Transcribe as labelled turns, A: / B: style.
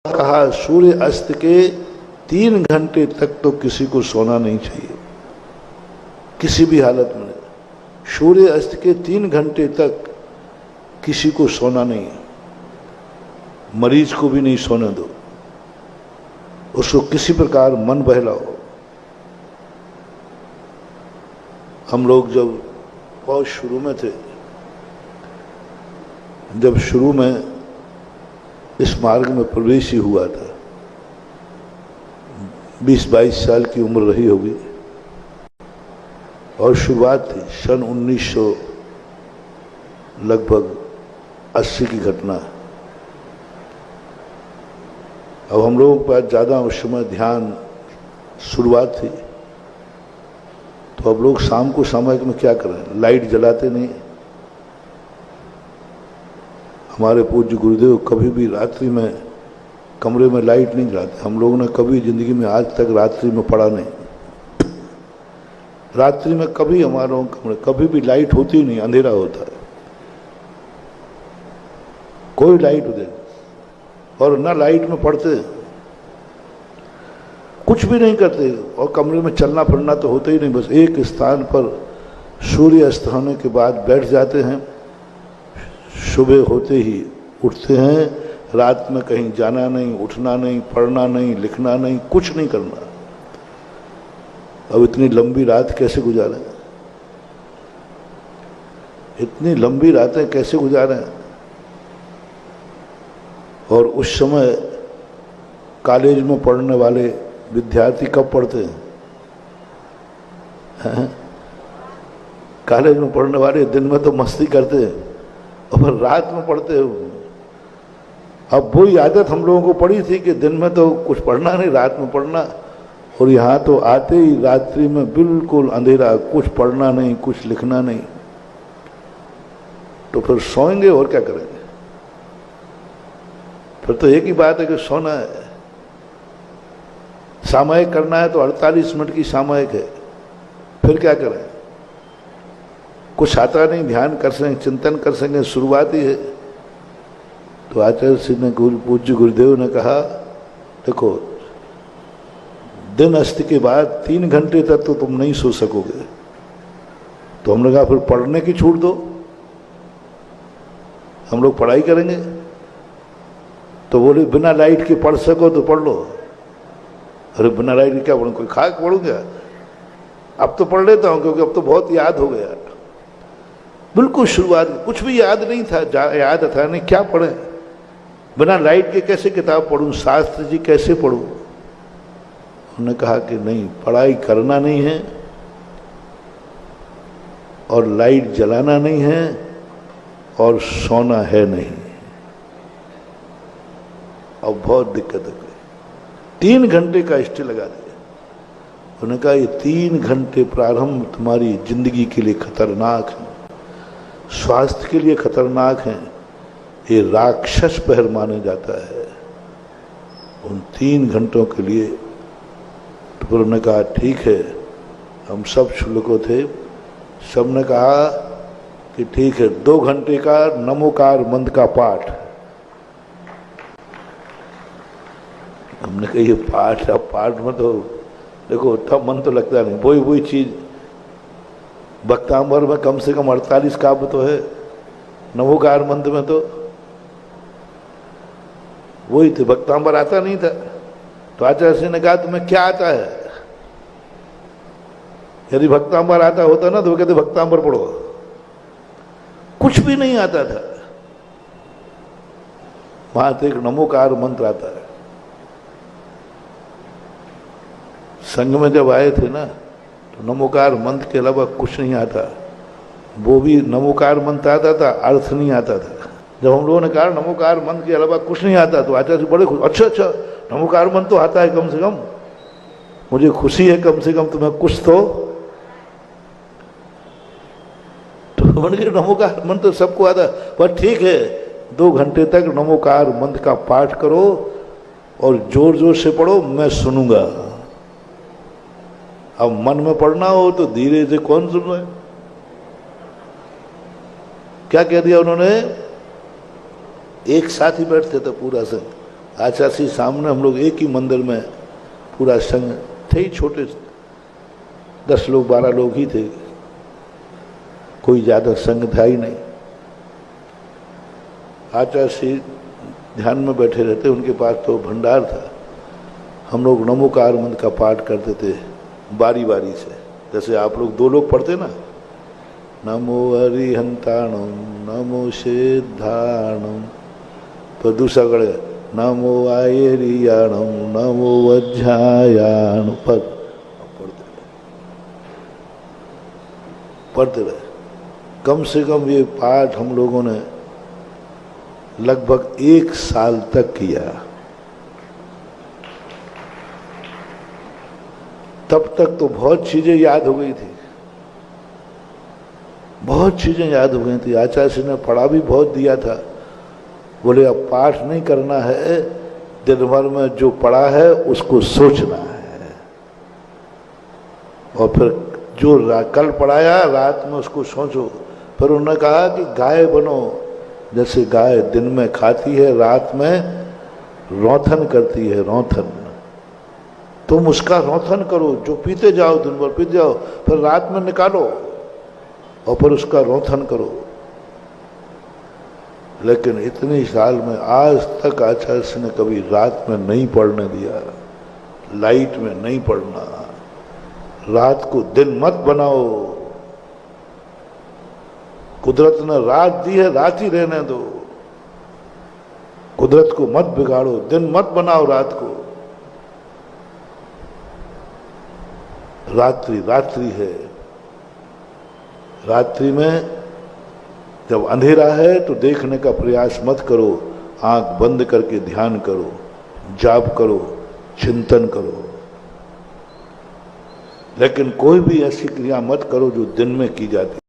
A: कहा सूर्य अस्त के 3 घंटे तक तो किसी को सोना नहीं चाहिए, किसी भी हालत में। सूर्य अस्त के 3 घंटे तक किसी को सोना नहीं है, मरीज को भी नहीं सोने दो, उसको किसी प्रकार मन बहलाओ। हम लोग जब बहुत शुरू में थे, जब शुरू में इस मार्ग में प्रवेश ही हुआ था, 20-22 साल की उम्र रही होगी, और शुरुआत थी सन 1900 लगभग 80 की घटना। अब हम लोगों के पास ज़्यादा उस समय ध्यान, शुरुआत थी, तो अब लोग शाम को सामयिक में क्या करें, लाइट जलाते नहीं। हमारे पूज्य गुरुदेव कभी भी रात्रि में कमरे में लाइट नहीं जलाते। हम लोगों ने कभी जिंदगी में आज तक रात्रि में पढ़ा नहीं, रात्रि में कभी हमारे लोगों कमरे कभी भी लाइट होती नहीं, अंधेरा होता है, कोई लाइट दे, और ना लाइट में पढ़ते, कुछ भी नहीं करते, और कमरे में चलना फिरना तो होता ही नहीं, बस एक स्थान पर सूर्य अस्त होने के बाद बैठ जाते हैं, सुबह होते ही उठते हैं, रात में कहीं जाना नहीं, उठना नहीं, पढ़ना नहीं, लिखना नहीं, कुछ नहीं करना। अब इतनी लंबी रात कैसे गुजारें, इतनी लंबी रातें कैसे गुजारें। और उस समय कॉलेज में पढ़ने वाले विद्यार्थी कब पढ़ते हैं? कॉलेज में पढ़ने वाले दिन में तो मस्ती करते हैं और रात में पढ़ते हैं। अब वही आदत हम लोगों को पड़ी थी कि दिन में तो कुछ पढ़ना नहीं, रात में पढ़ना, और यहाँ तो आते ही रात्रि में बिल्कुल अंधेरा, कुछ पढ़ना नहीं, कुछ लिखना नहीं। तो फिर सोएंगे और क्या करेंगे? फिर तो एक ही बात है कि सोना है। सामयिक करना है तो 48 मिनट की सामयिक है, फिर क्या करें? कुछ आता नहीं, ध्यान कर सकें, चिंतन कर सकें, शुरुआत ही है। तो आचार्य श्री ने, पूज्य गुरुदेव ने कहा, देखो दिन अस्त के बाद 3 घंटे तक तो तुम नहीं सो सकोगे। तो हमने कहा फिर पढ़ने की छूट दो, हम लोग पढ़ाई करेंगे। तो बोले बिना लाइट के पढ़ सको तो पढ़ लो। अरे बिना लाइट के क्या पढ़ूं, कोई खा के पढ़ूं क्या? अब तो पढ़ लेता हूं क्योंकि अब तो बहुत याद हो गया। बिल्कुल शुरुआत कुछ भी याद नहीं था, याद था नहीं, क्या पढ़े? बिना लाइट के कैसे किताब पढ़ूं, शास्त्र जी कैसे पढ़ूं? उन्होंने कहा कि नहीं, पढ़ाई करना नहीं है और लाइट जलाना नहीं है और सोना है नहीं। अब बहुत दिक्कत है। 3 घंटे का स्टे लगा दिया। उन्होंने कहा ये 3 घंटे प्रारंभ तुम्हारी जिंदगी के लिए खतरनाक है, स्वास्थ्य के लिए खतरनाक है, ये राक्षस पहर माने जाता है उन 3 घंटों के लिए। तो फिर उन्होंने कहा ठीक है, हम सब शुल्को थे, सबने कहा कि ठीक है, 2 घंटे का नमोकार मंत्र का पाठ। हमने कहा ये पाठ, अब पाठ में तो देखो तब मन तो लगता नहीं, वही चीज भक्तांबर में कम से कम 48 काव्य तो है, नवोकार मंत्र में तो वही थे, भक्तांबर आता नहीं था। तो आचार्य सिंह ने कहा तुम्हें क्या आता है? यदि भक्तांबर आता होता ना तो वो कहते भक्तांबर पढ़ो। कुछ भी नहीं आता था। वहां तो एक नमोकार मंत्र आता है। संघ में जब आए थे ना तो नमोकार मंत्र के अलावा कुछ नहीं आता। वो भी नमोकार मंत्र आता था, अर्थ नहीं आता था। जब हम लोगों ने कहा नमोकार मंत्र के अलावा कुछ नहीं आता तो आचार्य बड़े खुश, अच्छा नमोकार मंत्र तो आता है, कम से कम मुझे खुशी है, कम से कम तुम्हें कुछ तो नमोकार मंत्र सबको आता। पर ठीक है, 2 घंटे तक नमोकार मंत्र का पाठ करो और जोर जोर से पढ़ो, मैं सुनूंगा। अब मन में पढ़ना हो तो धीरे से कौन सुन रहा है? क्या कह दिया उन्होंने? एक साथ ही बैठते थे पूरा संग, आचार्य सामने हम लोग एक ही मंदिर में पूरा संघ थे ही, छोटे 10 लोग 12 लोग ही थे, कोई ज्यादा संघ था ही नहीं। आचार्य ध्यान में बैठे रहते, उनके पास तो भंडार था। हम लोग नमोकार मंत्र का पाठ करते थे बारी बारी से, जैसे आप लोग 2 लोग पढ़ते ना, नमो अरिहंताणम नमो सिद्धाणम, तो दूसरा गढ़ नमो आयरियाणम नमो वज्रायाण, पढ़ते रहे। कम से कम ये पाठ हम लोगों ने लगभग 1 साल तक किया। तब तक तो बहुत चीजें याद हो गई थी, बहुत चीजें याद हो गई थी। आचार्य ने पढ़ा भी बहुत दिया था। बोले अब पाठ नहीं करना है, दिन भर में जो पढ़ा है उसको सोचना है, और फिर जो कल पढ़ाया रात में उसको सोचो। फिर उन्होंने कहा कि गाय बनो, जैसे गाय दिन में खाती है, रात में रौथन करती है, रौथन। तुम उसका रौथन करो, जो पीते जाओ दिन भर पीते जाओ, फिर रात में निकालो और फिर उसका रौथन करो। लेकिन इतने साल में आज तक आचार्य ने कभी रात में नहीं पढ़ने दिया, लाइट में नहीं पढ़ना, रात को दिन मत बनाओ। कुदरत ने रात दी है, रात ही रहने दो, कुदरत को मत बिगाड़ो, दिन मत बनाओ रात को। रात्रि रात्रि है, रात्रि में जब अंधेरा है तो देखने का प्रयास मत करो, आंख बंद करके ध्यान करो, जाप करो, चिंतन करो। लेकिन कोई भी ऐसी क्रिया मत करो जो दिन में की जाती।